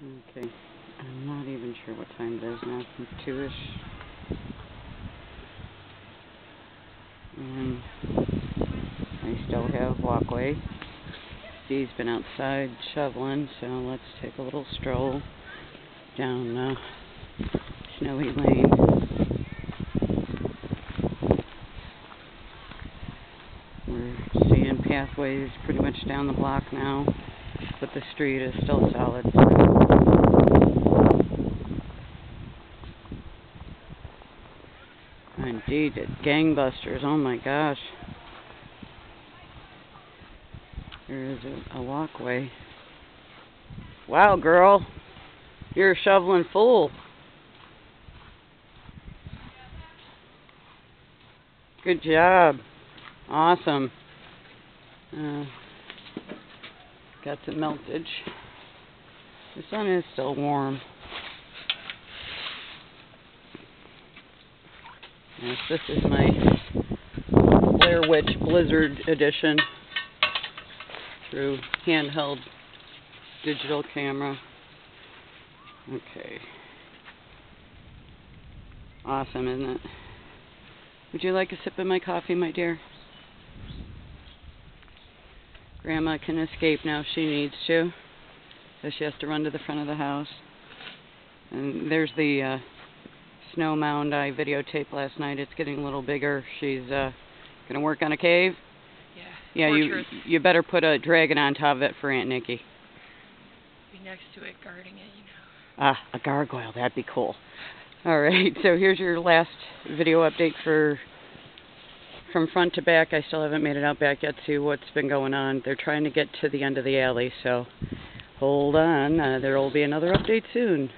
Okay, I'm not even sure what time it is now. 2-ish. And I still have walkway. Steve's been outside shoveling, so let's take a little stroll down Snowy Lane. We're seeing pathways pretty much down the block now, but the street is still solid. Indeed, gangbusters, oh my gosh. There is a walkway. Wow, girl, you're a shoveling fool. Good job. Awesome. Got some meltage. The sun is still warm. Yes, this is my Blair Witch Blizzard edition through handheld digital camera. Okay. Awesome, isn't it? Would you like a sip of my coffee, my dear? Grandma can escape now if she needs to, so she has to run to the front of the house. And there's the snow mound I videotaped last night. It's getting a little bigger. She's gonna work on a cave. Yeah, you better put a dragon on top of it for Aunt Nikki. Be next to it, guarding it, you know. Ah, a gargoyle. That'd be cool. All right, so here's your last video update from front to back. I still haven't made it out back yet to see what's been going on. They're trying to get to the end of the alley, so hold on. There will be another update soon.